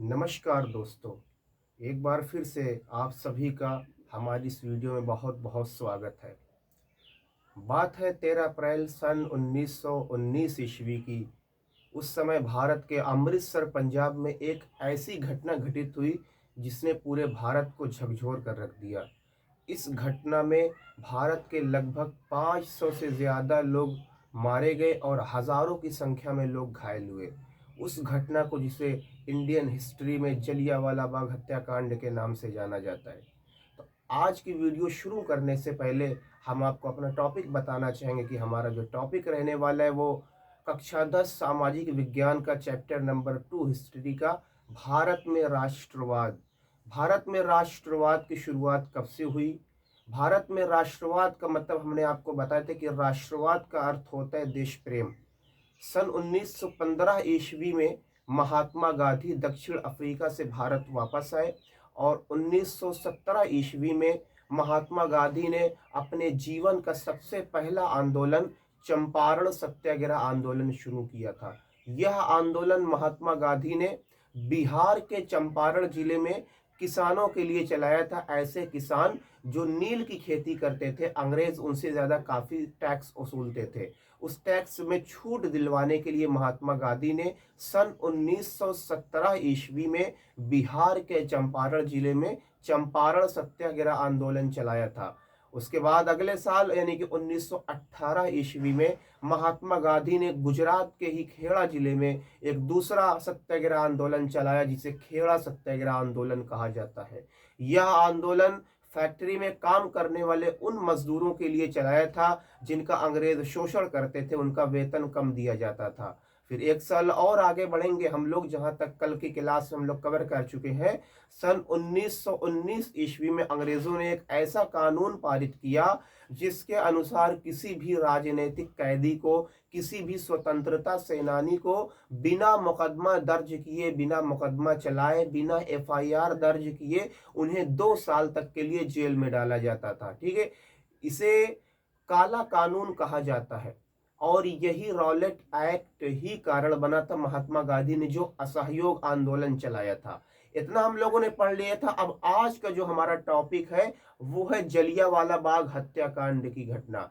नमस्कार दोस्तों। एक बार फिर से आप सभी का हमारी इस वीडियो में बहुत बहुत स्वागत है। बात है 13 अप्रैल सन 1919 ईस्वी की। उस समय भारत के अमृतसर पंजाब में एक ऐसी घटना घटित हुई जिसने पूरे भारत को झकझोर कर रख दिया। इस घटना में भारत के लगभग 500 से ज़्यादा लोग मारे गए और हज़ारों की संख्या में लोग घायल हुए। उस घटना को जिसे इंडियन हिस्ट्री में जलियांवाला बाग हत्याकांड के नाम से जाना जाता है। तो आज की वीडियो शुरू करने से पहले हम आपको अपना टॉपिक बताना चाहेंगे कि हमारा जो टॉपिक रहने वाला है वो कक्षा 10 सामाजिक विज्ञान का चैप्टर नंबर 2 हिस्ट्री का भारत में राष्ट्रवाद। भारत में राष्ट्रवाद की शुरुआत कब से हुई? भारत में राष्ट्रवाद का मतलब हमने आपको बताया था कि राष्ट्रवाद का अर्थ होता है देश प्रेम। सन 1915 ईस्वी में महात्मा गांधी दक्षिण अफ्रीका से भारत वापस आए और 1917 ईस्वी में महात्मा गांधी ने अपने जीवन का सबसे पहला आंदोलन चंपारण सत्याग्रह आंदोलन शुरू किया था। यह आंदोलन महात्मा गांधी ने बिहार के चंपारण जिले में किसानों के लिए चलाया था। ऐसे किसान जो नील की खेती करते थे, अंग्रेज उनसे ज़्यादा काफ़ी टैक्स वसूलते थे। उस टैक्स में छूट दिलवाने के लिए महात्मा गांधी ने सन 1917 ईस्वी में बिहार के चंपारण जिले में चंपारण सत्याग्रह आंदोलन चलाया था। उसके बाद अगले साल यानी कि 1918 ईस्वी में महात्मा गांधी ने गुजरात के ही खेड़ा जिले में एक दूसरा सत्याग्रह आंदोलन चलाया जिसे खेड़ा सत्याग्रह आंदोलन कहा जाता है। यह आंदोलन फैक्ट्री में काम करने वाले उन मजदूरों के लिए चलाया था जिनका अंग्रेज शोषण करते थे, उनका वेतन कम दिया जाता था। फिर एक साल और आगे बढ़ेंगे हम लोग, जहां तक कल की क्लास में हम लोग कवर कर चुके हैं। सन 1919 ईस्वी में अंग्रेजों ने एक ऐसा कानून पारित किया जिसके अनुसार किसी भी राजनीतिक कैदी को, किसी भी स्वतंत्रता सेनानी को बिना मुकदमा दर्ज किए, बिना मुकदमा चलाए, बिना एफआईआर दर्ज किए उन्हें 2 साल तक के लिए जेल में डाला जाता था। ठीक है, इसे काला कानून कहा जाता है और यही रॉलेट एक्ट ही कारण बना था महात्मा गांधी ने जो असहयोग आंदोलन चलाया था। इतना हम लोगों ने पढ़ लिया था। अब आज का जो हमारा टॉपिक है वो है जलियांवाला बाग हत्याकांड की घटना।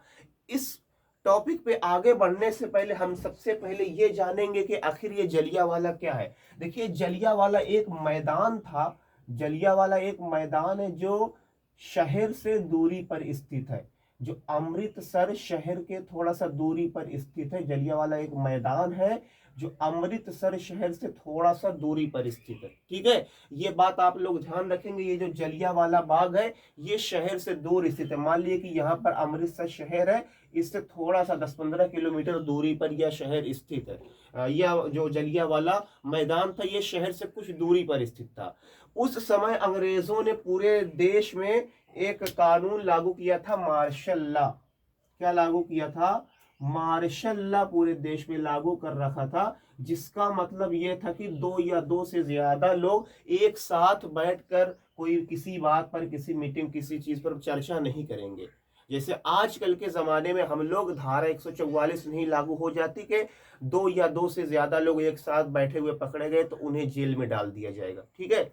इस टॉपिक पे आगे बढ़ने से पहले हम सबसे पहले ये जानेंगे कि आखिर ये जलियांवाला क्या है। देखिए, जलियांवाला एक मैदान था। जलियांवाला एक मैदान है जो शहर से दूरी पर स्थित है, जो अमृतसर शहर के थोड़ा सा दूरी पर स्थित है। जलियांवाला एक मैदान है जो अमृतसर शहर से थोड़ा सा दूरी पर स्थित है। ठीक है, ये बात आप लोग ध्यान रखेंगे। ये जो जलियांवाला बाग है ये शहर से दूर स्थित है। मान लीजिए कि यहाँ पर अमृतसर शहर है, इससे थोड़ा सा 10-15 किलोमीटर दूरी पर यह शहर स्थित है। यह जो जलियांवाला मैदान था ये शहर से कुछ दूरी पर स्थित था। उस समय अंग्रेजों ने पूरे देश में एक कानून लागू किया था, मार्शल लॉ। क्या लागू किया था? मार्शल लॉ पूरे देश में लागू कर रखा था, जिसका मतलब यह था कि 2 या 2 से ज्यादा लोग एक साथ बैठकर कोई किसी बात पर, किसी मीटिंग, किसी चीज पर चर्चा नहीं करेंगे। जैसे आजकल के जमाने में हम लोग धारा 144 नहीं लागू हो जाती कि 2 या 2 से ज्यादा लोग एक साथ बैठे हुए पकड़े गए तो उन्हें जेल में डाल दिया जाएगा। ठीक है,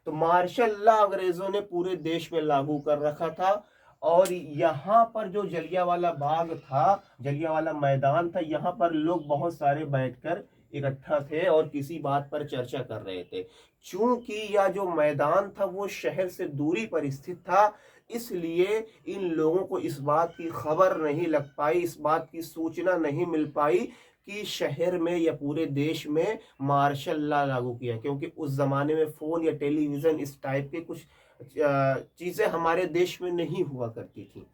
तो मार्शल लॉ अंग्रेजों ने पूरे देश में लागू कर रखा था। और यहाँ पर जो जलियांवाला बाग था, जलियांवाला मैदान था, यहाँ पर लोग बहुत सारे बैठकर इकट्ठा थे और किसी बात पर चर्चा कर रहे थे। चूंकि यह जो मैदान था वो शहर से दूरी पर स्थित था, इसलिए इन लोगों को इस बात की खबर नहीं लग पाई, इस बात की सूचना नहीं मिल पाई कि शहर में या पूरे देश में मार्शल लॉ लागू किया, क्योंकि उस जमाने में फोन या टेलीविजन इस टाइप के कुछ चीजें हमारे देश में नहीं हुआ करती थी।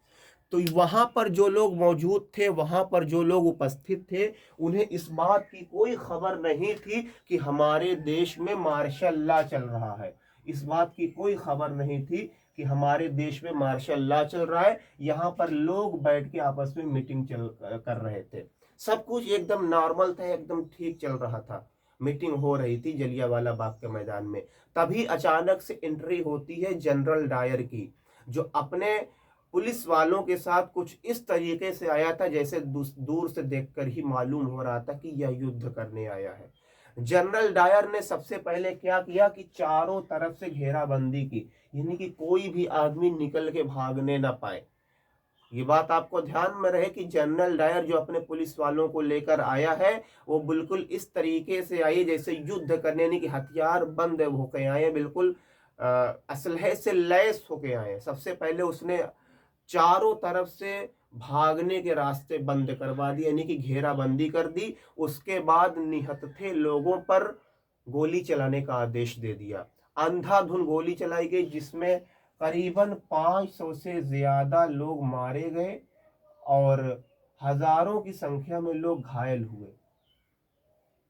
तो वहां पर जो लोग मौजूद थे, वहां पर जो लोग उपस्थित थे, उन्हें इस बात की कोई खबर नहीं थी कि हमारे देश में मार्शल लॉ चल रहा है। इस बात की कोई खबर नहीं थी कि हमारे देश में मार्शल लॉ चल रहा है। यहाँ पर लोग बैठ के आपस में मीटिंग कर रहे थे। सब कुछ एकदम नॉर्मल था, एकदम ठीक चल रहा था। मीटिंग हो रही थी जलियांवाला बाग के मैदान में। तभी अचानक से एंट्री होती है जनरल डायर की, जो अपने पुलिस वालों के साथ कुछ इस तरीके से आया था जैसे दूर से देखकर ही मालूम हो रहा था कि यह युद्ध करने आया है। जनरल डायर ने सबसे पहले क्या किया कि चारों तरफ से घेराबंदी की, यानी कि कोई भी आदमी निकल के भागने ना पाए। ये बात आपको ध्यान में रहे कि जनरल डायर जो अपने पुलिस वालों को लेकर आया है वो बिल्कुल इस तरीके से आई जैसे युद्ध करने, यानी कि हथियार बंद होके आए, बिल्कुल असलहे से लैस होके आए। सबसे पहले उसने चारों तरफ से भागने के रास्ते बंद करवा दिए, यानी कि घेराबंदी कर दी। उसके बाद निहत्थे लोगों पर गोली चलाने का आदेश दे दिया। अंधाधुंध गोली चलाई गई, जिसमें करीबन 500 से ज्यादा लोग मारे गए और हजारों की संख्या में लोग घायल हुए।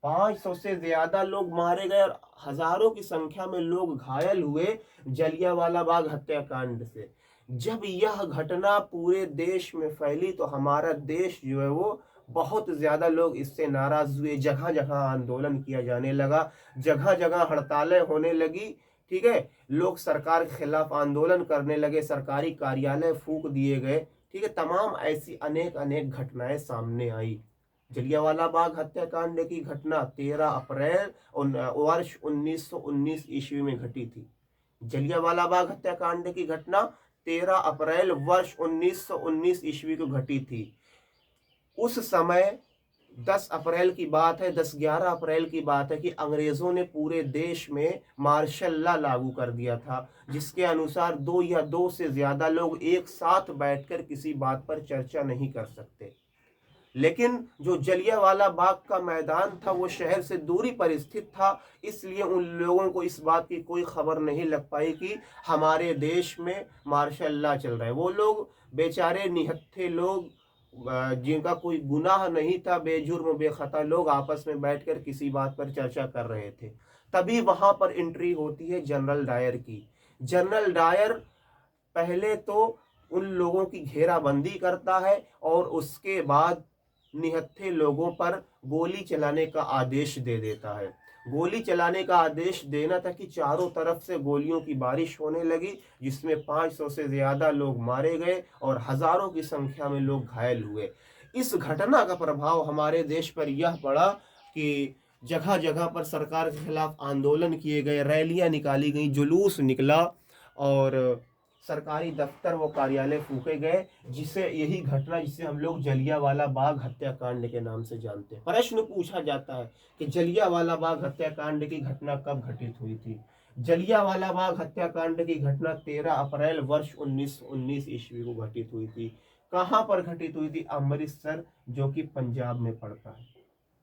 500 से ज्यादा लोग मारे गए और हजारों की संख्या में लोग घायल हुए जलियांवाला बाग हत्याकांड से। जब यह घटना पूरे देश में फैली तो हमारा देश जो है वो बहुत ज्यादा लोग इससे नाराज हुए। जगह जगह आंदोलन किया जाने लगा, जगह जगह हड़तालें होने लगी। ठीक है, लोग सरकार के खिलाफ आंदोलन करने लगे, सरकारी कार्यालय फूंक दिए गए। ठीक है, तमाम ऐसी अनेक अनेक घटनाएं सामने आई। जलियांवाला बाग हत्याकांड की घटना 13 अप्रैल वर्ष 1919 ईस्वी में घटी थी। जलियांवाला बाग हत्याकांड की घटना 13 अप्रैल वर्ष 1919 ईस्वी को घटी थी। उस समय 10 अप्रैल की बात है, 10-11 अप्रैल की बात है कि अंग्रेजों ने पूरे देश में मार्शल लॉ लागू कर दिया था, जिसके अनुसार 2 या 2 से ज्यादा लोग एक साथ बैठकर किसी बात पर चर्चा नहीं कर सकते। लेकिन जो जलियांवाला बाग का मैदान था वो शहर से दूरी पर स्थित था, इसलिए उन लोगों को इस बात की कोई खबर नहीं लग पाई कि हमारे देश में मार्शल लॉ चल रहा है। वो लोग बेचारे निहत्थे लोग जिनका कोई गुनाह नहीं था, बेजुर्म बेखता लोग आपस में बैठकर किसी बात पर चर्चा कर रहे थे। तभी वहां पर एंट्री होती है जनरल डायर की। जनरल डायर पहले तो उन लोगों की घेराबंदी करता है और उसके बाद निहत्थे लोगों पर गोली चलाने का आदेश दे देता है। गोली चलाने का आदेश देना था कि चारों तरफ से गोलियों की बारिश होने लगी, जिसमें 500 से ज्यादा लोग मारे गए और हजारों की संख्या में लोग घायल हुए। इस घटना का प्रभाव हमारे देश पर यह पड़ा कि जगह जगह पर सरकार के खिलाफ आंदोलन किए गए, रैलियां निकाली गई, जुलूस निकला और सरकारी दफ्तर व कार्यालय फूके गए, जिसे यही घटना जिसे हम लोग जलियांवाला बाग हत्याकांड के नाम से जानते हैं। प्रश्न पूछा जाता है कि जलियांवाला बाग हत्याकांड की घटना कब घटित हुई थी। जलियांवाला बाग हत्याकांड की घटना 13 अप्रैल वर्ष 1919 ईस्वी को घटित हुई थी। कहां पर घटित हुई थी? अमृतसर, जो कि पंजाब में पड़ता है।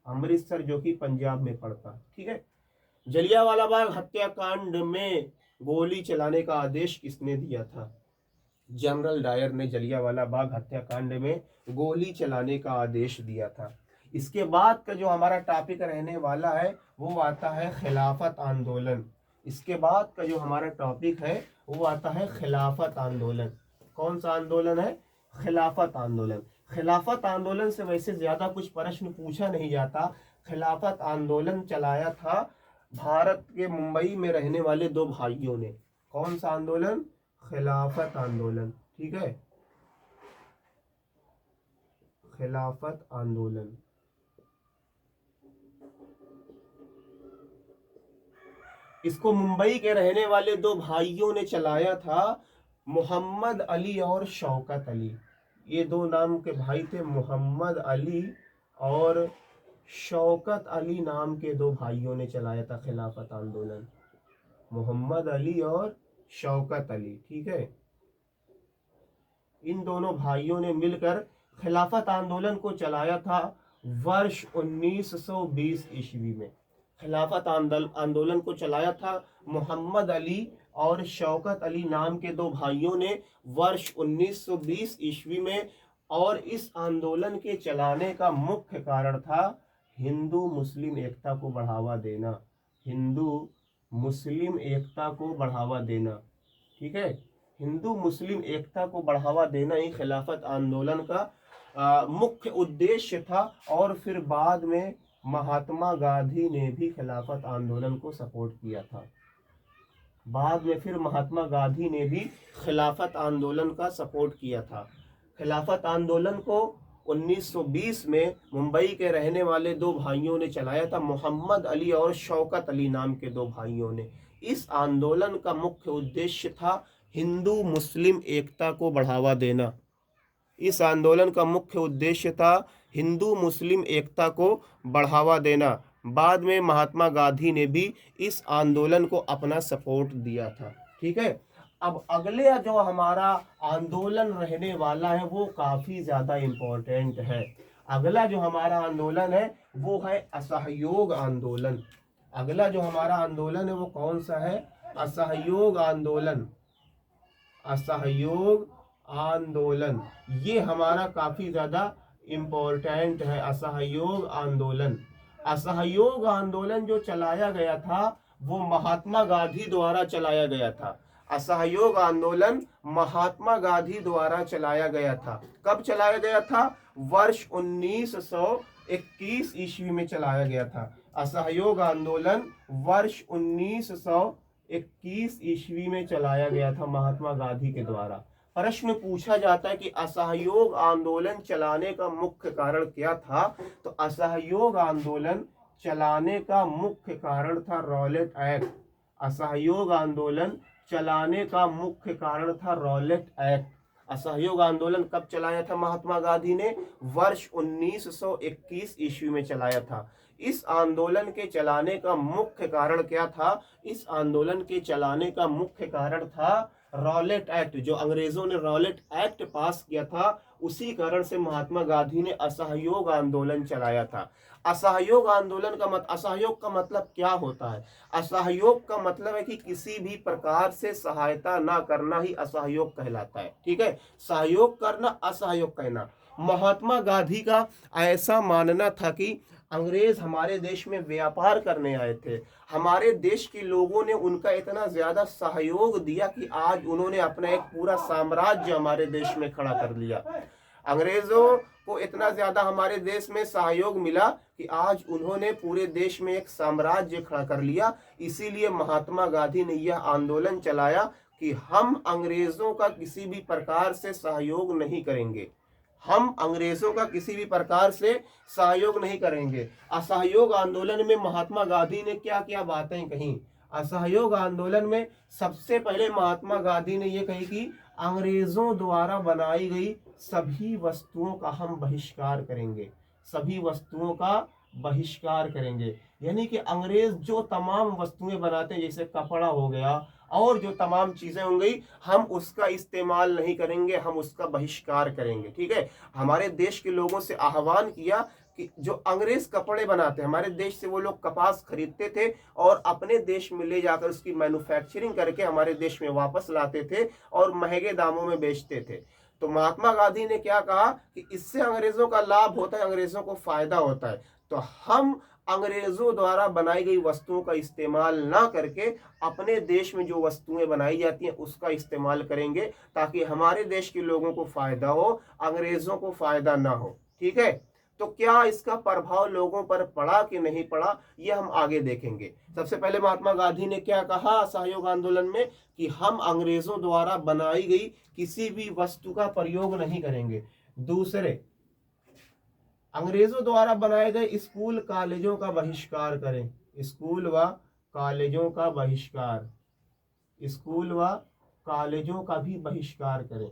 अमृतसर जो कि पंजाब में पड़ता है। ठीक है, जलियांवाला बाग हत्याकांड में गोली चलाने का आदेश किसने दिया था? जनरल डायर ने जलियांवाला बाग हत्याकांड में गोली चलाने का आदेश दिया था। इसके बाद का जो हमारा टॉपिक रहने वाला है वो आता है खिलाफत आंदोलन। इसके बाद का जो हमारा टॉपिक है वो आता है खिलाफत आंदोलन। कौन सा आंदोलन है? खिलाफत आंदोलन। खिलाफत आंदोलन से वैसे ज्यादा कुछ प्रश्न पूछा नहीं जाता। खिलाफत आंदोलन चलाया था भारत के मुंबई में रहने वाले 2 भाइयों ने। कौन सा आंदोलन? खिलाफत आंदोलन। ठीक है, खिलाफत आंदोलन। इसको मुंबई के रहने वाले 2 भाइयों ने चलाया था, मोहम्मद अली और शौकत अली। ये 2 नाम के भाई थे, मोहम्मद अली और शौकत अली नाम के 2 भाइयों ने चलाया था खिलाफत आंदोलन। मोहम्मद अली और शौकत अली। ठीक है, इन दोनों भाइयों ने मिलकर खिलाफत आंदोलन को चलाया था वर्ष 1920 ईस्वी में। खिलाफत आंदोलन को चलाया था मोहम्मद अली और शौकत अली नाम के 2 भाइयों ने वर्ष 1920 ईस्वी में। और इस आंदोलन के चलाने का मुख्य कारण था हिंदू मुस्लिम एकता को बढ़ावा देना। हिंदू मुस्लिम एकता को बढ़ावा देना। ठीक है, हिंदू मुस्लिम एकता को बढ़ावा देना ही खिलाफत आंदोलन का मुख्य उद्देश्य था। और फिर बाद में महात्मा गांधी ने भी खिलाफत आंदोलन को सपोर्ट किया था। बाद में फिर महात्मा गांधी ने भी खिलाफत आंदोलन का सपोर्ट किया था। खिलाफत आंदोलन को 1920 में मुंबई के रहने वाले दो भाइयों ने चलाया था, मोहम्मद अली और शौकत अली नाम के दो भाइयों ने। इस आंदोलन का मुख्य उद्देश्य था हिंदू मुस्लिम एकता को बढ़ावा देना। इस आंदोलन का मुख्य उद्देश्य था हिंदू मुस्लिम एकता को बढ़ावा देना। बाद में महात्मा गांधी ने भी इस आंदोलन को अपना सपोर्ट दिया था। ठीक है, अब अगले जो हमारा आंदोलन रहने वाला है वो काफी ज्यादा इम्पोर्टेंट है। अगला जो हमारा आंदोलन है वो है असहयोग आंदोलन। अगला जो हमारा आंदोलन है वो कौन सा है? असहयोग आंदोलन। असहयोग आंदोलन ये हमारा काफी ज्यादा इम्पोर्टेंट है। असहयोग आंदोलन, असहयोग आंदोलन जो चलाया गया था वो महात्मा गांधी द्वारा चलाया गया था। असहयोग आंदोलन महात्मा गांधी द्वारा चलाया गया था। कब चलाया गया था? वर्ष 1921 ईस्वी में चलाया गया था। असहयोग आंदोलन वर्ष 1921 ईस्वी में चलाया गया था महात्मा गांधी के द्वारा। प्रश्न पूछा जाता है कि असहयोग आंदोलन चलाने का मुख्य कारण क्या था? तो असहयोग आंदोलन चलाने का मुख्य कारण था रॉलेट एक्ट। असहयोग आंदोलन चलाने का मुख्य कारण था रॉलेट एक्ट। असहयोग आंदोलन कब चलाया था महात्मा गांधी ने? वर्ष 1921 ईस्वी में चलाया था। इस आंदोलन के चलाने का मुख्य कारण क्या था? इस आंदोलन के चलाने का मुख्य कारण था रॉलेट एक्ट। जो अंग्रेजों ने रॉलेट एक्ट पास किया था, उसी कारण से महात्मा गांधी ने असहयोग आंदोलन चलाया था। असहयोग आंदोलन का असहयोग का मतलब क्या होता है? असहयोग का मतलब है कि किसी भी प्रकार से सहायता ना करना ही असहयोग कहलाता है। ठीक है, सहयोग करना, असहयोग कहना। महात्मा गांधी का ऐसा मानना था कि अंग्रेज हमारे देश में व्यापार करने आए थे। हमारे देश के लोगों ने उनका इतना ज्यादा सहयोग दिया कि आज उन्होंने अपना एक पूरा साम्राज्य हमारे देश में खड़ा कर लिया। अंग्रेजों को इतना ज्यादा हमारे देश में सहयोग मिला कि आज उन्होंने पूरे देश में एक साम्राज्य खड़ा कर लिया। इसीलिए महात्मा गांधी ने यह आंदोलन चलाया कि हम अंग्रेजों का किसी भी प्रकार से सहयोग नहीं करेंगे। हम अंग्रेजों का किसी भी प्रकार से सहयोग नहीं करेंगे। असहयोग आंदोलन में महात्मा गांधी ने क्या क्या बातें कही? असहयोग आंदोलन में सबसे पहले महात्मा गांधी ने यह कही कि अंग्रेजों द्वारा बनाई गई सभी वस्तुओं का हम बहिष्कार करेंगे। सभी वस्तुओं का बहिष्कार करेंगे, यानी कि अंग्रेज जो तमाम वस्तुएं बनाते हैं, जैसे कपड़ा हो गया और जो तमाम चीजें हो गई, हम उसका इस्तेमाल नहीं करेंगे, हम उसका बहिष्कार करेंगे। ठीक है, हमारे देश के लोगों से आह्वान किया कि जो अंग्रेज कपड़े बनाते हैं, हमारे देश से वो लोग कपास खरीदते थे और अपने देश में ले जाकर उसकी मैन्युफैक्चरिंग करके हमारे देश में वापस लाते थे और महंगे दामों में बेचते थे। तो महात्मा गांधी ने क्या कहा कि इससे अंग्रेजों का लाभ होता है, अंग्रेजों को फायदा होता है, तो हम अंग्रेजों द्वारा बनाई गई वस्तुओं का इस्तेमाल ना करके अपने देश में जो वस्तुएं बनाई जाती हैं उसका इस्तेमाल करेंगे, ताकि हमारे देश के लोगों को फायदा हो, अंग्रेजों को फायदा ना हो। ठीक है, तो क्या इसका प्रभाव लोगों पर पड़ा कि नहीं पड़ा, ये हम आगे देखेंगे। सबसे पहले महात्मा गांधी ने क्या कहा असहयोग आंदोलन में कि हम अंग्रेजों द्वारा बनाई गई किसी भी वस्तु का प्रयोग नहीं करेंगे। दूसरे, अंग्रेजों द्वारा बनाए गए स्कूल कॉलेजों का बहिष्कार करें। स्कूल व कॉलेजों का बहिष्कार, स्कूल व कॉलेजों का भी बहिष्कार करें।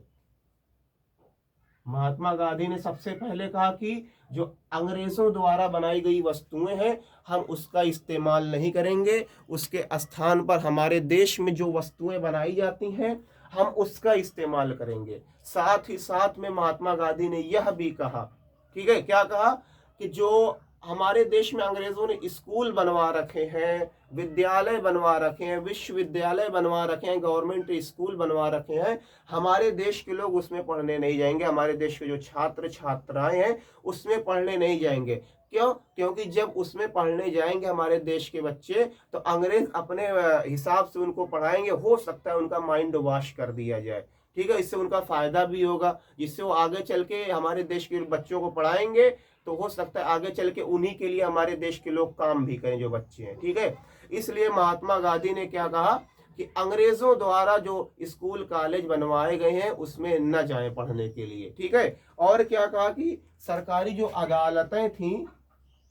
महात्मा गांधी ने सबसे पहले कहा कि जो अंग्रेजों द्वारा बनाई गई वस्तुएं हैं हम उसका इस्तेमाल नहीं करेंगे, उसके स्थान पर हमारे देश में जो वस्तुएं बनाई जाती हैं हम उसका इस्तेमाल करेंगे। साथ ही साथ में महात्मा गांधी ने यह भी कहा, ठीक है, क्या कहा कि जो हमारे देश में अंग्रेजों ने स्कूल बनवा रखे हैं, विद्यालय बनवा रखे हैं, विश्वविद्यालय बनवा रखे हैं, गवर्नमेंट स्कूल बनवा रखे हैं, हमारे देश के लोग उसमें पढ़ने नहीं जाएंगे, हमारे देश के जो छात्र छात्राएं हैं उसमें पढ़ने नहीं जाएंगे। क्यों? क्योंकि जब उसमें पढ़ने जाएंगे हमारे देश के बच्चे तो अंग्रेज अपने हिसाब से उनको पढ़ाएंगे, हो सकता है उनका माइंड वॉश कर दिया जाए। ठीक है, इससे उनका फायदा भी होगा, जिससे वो आगे चल के हमारे देश के बच्चों को पढ़ाएंगे तो हो सकता है आगे चल के उन्हीं के लिए हमारे देश के लोग काम भी करें जो बच्चे हैं। ठीक है, इसलिए महात्मा गांधी ने क्या कहा कि अंग्रेजों द्वारा जो स्कूल कॉलेज बनवाए गए हैं उसमें न जाएं पढ़ने के लिए। ठीक है, और क्या कहा कि सरकारी जो अदालतें थी,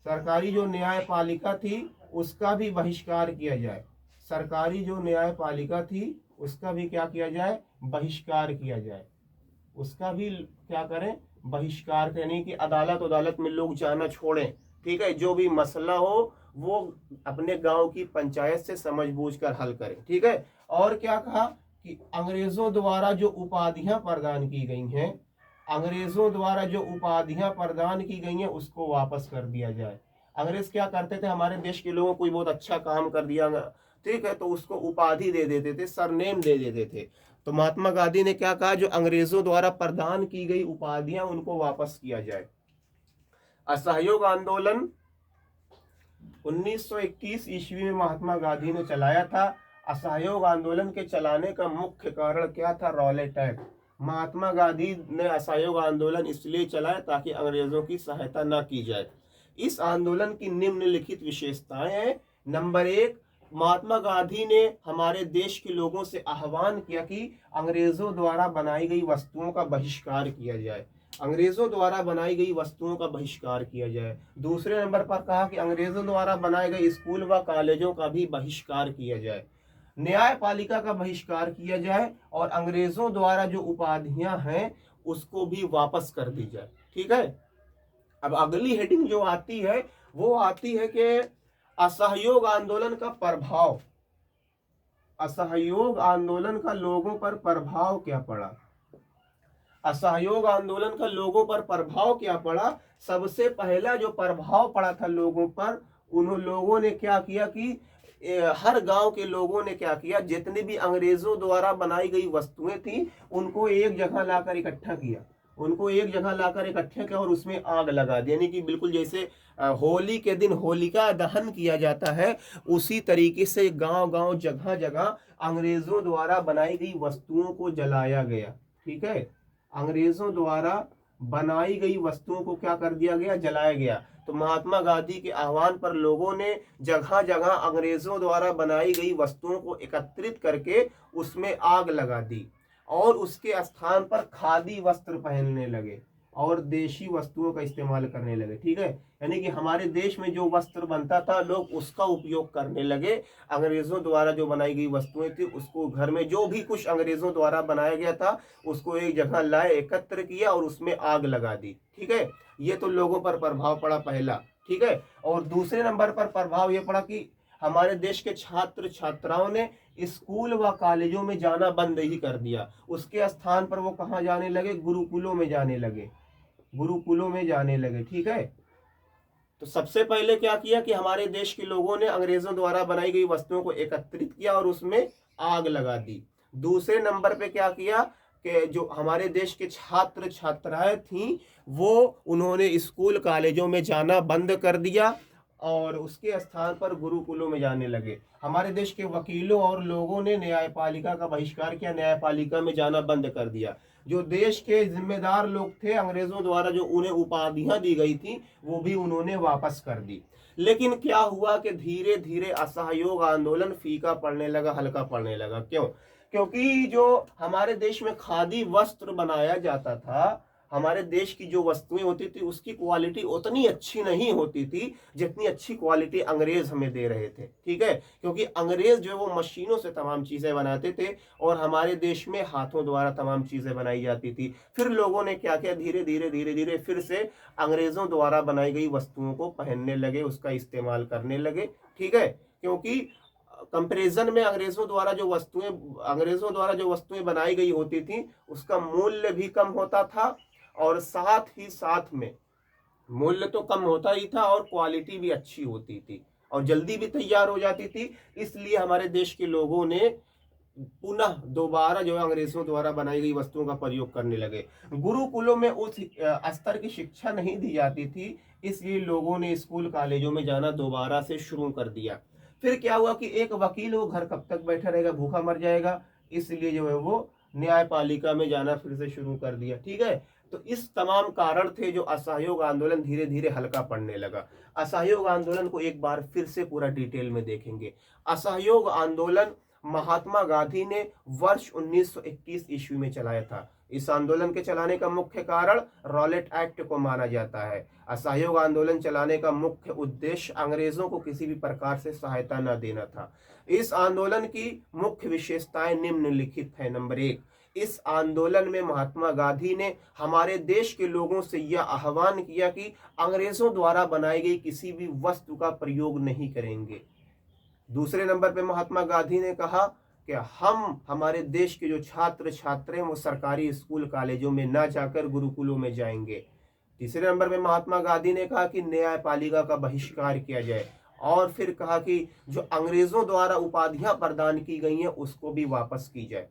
सरकारी जो न्यायपालिका थी, उसका भी बहिष्कार किया जाए। सरकारी जो न्यायपालिका थी उसका भी क्या किया जाए, बहिष्कार किया जाए। उसका भी क्या करें, बहिष्कार, यानी कि अदालत में लोग जाना छोड़ें। ठीक है, जो भी मसला हो वो अपने गांव की पंचायत से समझ बूझ कर हल करें। ठीक है, और क्या कहा कि अंग्रेजों द्वारा जो उपाधियां प्रदान की गई हैं, अंग्रेजों द्वारा जो उपाधियां प्रदान की गई हैं उसको वापस कर दिया जाए। अंग्रेज क्या करते थे, हमारे देश के लोगों को कोई बहुत अच्छा काम कर दिया, ठीक है, तो उसको उपाधि दे देते थे, सरनेम दे देते थे। तो महात्मा गांधी ने क्या कहा, जो अंग्रेजों द्वारा प्रदान की गई उपाधियां उनको वापस किया जाए। असहयोग आंदोलन 1921 ईस्वी में महात्मा गांधी ने चलाया था। असहयोग आंदोलन के चलाने का मुख्य कारण क्या था, रॉलेट एक्ट। महात्मा गांधी ने असहयोग आंदोलन इसलिए चलाया ताकि अंग्रेजों की सहायता न की जाए। इस आंदोलन की निम्नलिखित विशेषताएं हैं। नंबर 1, महात्मा गांधी ने हमारे देश के लोगों से आह्वान किया कि अंग्रेजों द्वारा बनाई गई वस्तुओं का बहिष्कार किया जाए। अंग्रेजों द्वारा बनाई गई वस्तुओं का बहिष्कार किया जाए। दूसरे नंबर पर कहा कि अंग्रेजों द्वारा बनाए गए स्कूल व कॉलेजों का भी बहिष्कार किया जाए। न्यायपालिका का बहिष्कार किया जाए और अंग्रेजों द्वारा जो उपाधियां हैं उसको भी वापस कर दी जाए। ठीक है, अब अगली हेडिंग जो आती है वो आती है कि असहयोग आंदोलन का प्रभाव। असहयोग आंदोलन का लोगों पर प्रभाव क्या पड़ा, असहयोग आंदोलन का लोगों पर प्रभाव क्या पड़ा। सबसे पहला जो प्रभाव पड़ा था लोगों पर, उन लोगों ने क्या किया कि हर गांव के लोगों ने क्या किया, जितनी भी अंग्रेजों द्वारा बनाई गई वस्तुएं थी उनको एक जगह लाकर इकट्ठा किया, उनको एक जगह लाकर इकट्ठा किया और उसमें आग लगा दी। यानी कि बिल्कुल जैसे होली के दिन होलिका दहन किया जाता है, उसी तरीके से गांव गांव जगह जगह अंग्रेजों द्वारा बनाई गई वस्तुओं को जलाया गया। ठीक है, अंग्रेजों द्वारा बनाई गई वस्तुओं को क्या कर दिया गया, जलाया गया। तो महात्मा गांधी के आह्वान पर लोगों ने जगह जगह अंग्रेजों द्वारा बनाई गई वस्तुओं को एकत्रित करके उसमें आग लगा दी और उसके स्थान पर खादी वस्त्र पहनने लगे और देशी वस्तुओं का इस्तेमाल करने लगे। ठीक है, यानी कि हमारे देश में जो वस्त्र बनता था लोग उसका उपयोग करने लगे। अंग्रेजों द्वारा जो बनाई गई वस्तुएं थी उसको घर में जो भी कुछ अंग्रेजों द्वारा बनाया गया था उसको एक जगह लाए, एकत्र किया और उसमें आग लगा दी। ठीक है, ये तो लोगों पर प्रभाव पड़ा पहला। ठीक है, और दूसरे नंबर पर प्रभाव यह पड़ा कि हमारे देश के छात्र छात्राओं ने स्कूल व कॉलेजों में जाना बंद ही कर दिया। उसके स्थान पर वो कहाँ जाने लगे, गुरुकुलों में जाने लगे, गुरुकुलों में जाने लगे। ठीक है, तो सबसे पहले क्या किया कि हमारे देश के लोगों ने अंग्रेजों द्वारा बनाई गई वस्तुओं को एकत्रित किया और उसमें आग लगा दी। दूसरे नंबर पे क्या किया कि जो हमारे देश के छात्र छात्राएं थीं वो उन्होंने स्कूल कॉलेजों में जाना बंद कर दिया और उसके स्थान पर गुरुकुलों में जाने लगे। हमारे देश के वकीलों और लोगों ने न्यायपालिका का बहिष्कार किया, न्यायपालिका में जाना बंद कर दिया। जो देश के जिम्मेदार लोग थे, अंग्रेजों द्वारा जो उन्हें उपाधियां दी गई थी वो भी उन्होंने वापस कर दी। लेकिन क्या हुआ कि धीरे धीरे असहयोग आंदोलन फीका पड़ने लगा, हल्का पड़ने लगा। क्यों? क्योंकि जो हमारे देश में खादी वस्त्र बनाया जाता था, हमारे देश की जो वस्तुएं होती थी उसकी क्वालिटी उतनी अच्छी नहीं होती थी जितनी अच्छी क्वालिटी अंग्रेज हमें दे रहे थे। ठीक है, क्योंकि अंग्रेज जो वो मशीनों से तमाम चीजें बनाते थे और हमारे देश में हाथों द्वारा तमाम चीजें बनाई जाती थी। फिर लोगों ने क्या किया, धीरे धीरे फिर से अंग्रेजों द्वारा बनाई गई वस्तुओं को पहनने लगे, उसका इस्तेमाल करने लगे। ठीक है, क्योंकि कंपैरिजन में अंग्रेजों द्वारा जो वस्तुएं बनाई गई होती थी उसका मूल्य भी कम होता था और साथ ही साथ में मूल्य तो कम होता ही था और क्वालिटी भी अच्छी होती थी और जल्दी भी तैयार हो जाती थी। इसलिए हमारे देश के लोगों ने पुनः दोबारा जो अंग्रेजों द्वारा बनाई गई वस्तुओं का प्रयोग करने लगे। गुरुकुलों में उस स्तर की शिक्षा नहीं दी जाती थी, इसलिए लोगों ने स्कूल कॉलेजों में जाना दोबारा से शुरू कर दिया। फिर क्या हुआ कि एक वकील वो घर कब तक बैठा रहेगा, भूखा मर जाएगा, इसलिए जो है वो न्यायपालिका में जाना फिर से शुरू कर दिया। ठीक है, तो इस तमाम कारण थे जो असहयोग आंदोलन धीरे धीरे हल्का पड़ने लगा। असहयोग आंदोलन को एक बार फिर से पूरा डिटेल में देखेंगे। असहयोग आंदोलन महात्मा गांधी ने वर्ष 1921 ईस्वी में चलाया था। इस आंदोलन के चलाने का मुख्य कारण रॉलेट एक्ट को माना जाता है। असहयोग आंदोलन चलाने का मुख्य उद्देश्य अंग्रेजों को किसी भी प्रकार से सहायता न देना था। इस आंदोलन की मुख्य विशेषताएं निम्नलिखित है। नंबर 1, इस आंदोलन में महात्मा गांधी ने हमारे देश के लोगों से यह आह्वान किया कि अंग्रेजों द्वारा बनाई गई किसी भी वस्तु का प्रयोग नहीं करेंगे। दूसरे नंबर पे महात्मा गांधी ने कहा कि हम हमारे देश के जो छात्र छात्र हैं वो सरकारी स्कूल कॉलेजों में ना जाकर गुरुकुलों में जाएंगे। तीसरे नंबर पे महात्मा गांधी ने कहा कि न्यायपालिका का बहिष्कार किया जाए, और फिर कहा कि जो अंग्रेजों द्वारा उपाधियां प्रदान की गई हैं उसको भी वापस की जाए।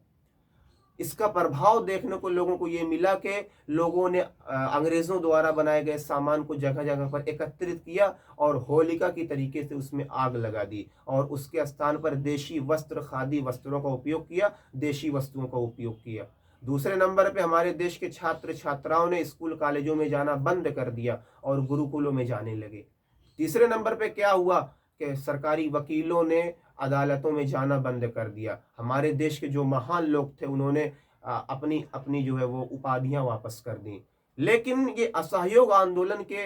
इसका प्रभाव देखने को लोगों को ये मिला कि लोगों ने अंग्रेजों द्वारा बनाए गए सामान को जगह जगह पर एकत्रित किया और होलिका की तरीके से उसमें आग लगा दी, और उसके स्थान पर देशी वस्त्र, खादी वस्त्रों का उपयोग किया, देशी वस्तुओं का उपयोग किया। दूसरे नंबर पे हमारे देश के छात्र छात्राओं ने स्कूल कॉलेजों में जाना बंद कर दिया और गुरुकुलों में जाने लगे। तीसरे नंबर पे क्या हुआ कि सरकारी वकीलों ने अदालतों में जाना बंद कर दिया। हमारे देश के जो महान लोग थे उन्होंने अपनी अपनी जो है वो उपाधियां वापस कर दी। लेकिन ये असहयोग आंदोलन के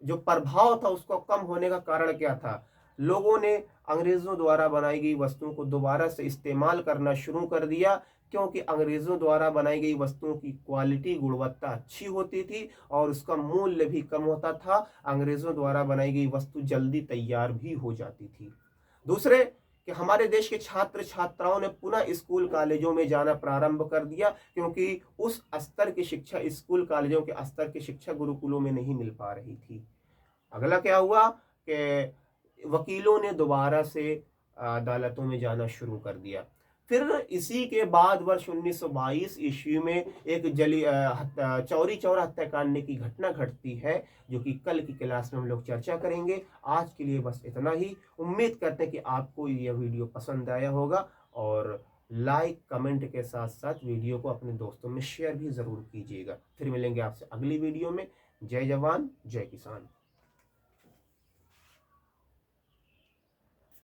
जो प्रभाव था उसको कम होने का कारण क्या था? लोगों ने अंग्रेजों द्वारा बनाई गई वस्तुओं को दोबारा से इस्तेमाल करना शुरू कर दिया, क्योंकि अंग्रेजों द्वारा बनाई गई वस्तुओं की क्वालिटी, गुणवत्ता अच्छी होती थी और उसका मूल्य भी कम होता था। अंग्रेजों द्वारा बनाई गई वस्तु जल्दी तैयार भी हो जाती थी। दूसरे कि हमारे देश के छात्र छात्राओं ने पुनः स्कूल कॉलेजों में जाना प्रारंभ कर दिया, क्योंकि उस स्तर की शिक्षा, स्कूल कॉलेजों के स्तर की शिक्षा गुरुकुलों में नहीं मिल पा रही थी। अगला क्या हुआ कि वकीलों ने दोबारा से अदालतों में जाना शुरू कर दिया। फिर इसी के बाद वर्ष 1922 ईस्वी में एक चौरी चौरा हत्याकांड की घटना घटती है, जो कि कल की क्लास में हम लोग चर्चा करेंगे। आज के लिए बस इतना ही। उम्मीद करते हैं कि आपको यह वीडियो पसंद आया होगा, और लाइक कमेंट के साथ साथ वीडियो को अपने दोस्तों में शेयर भी ज़रूर कीजिएगा। फिर मिलेंगे आपसे अगली वीडियो में। जय जवान जय किसान।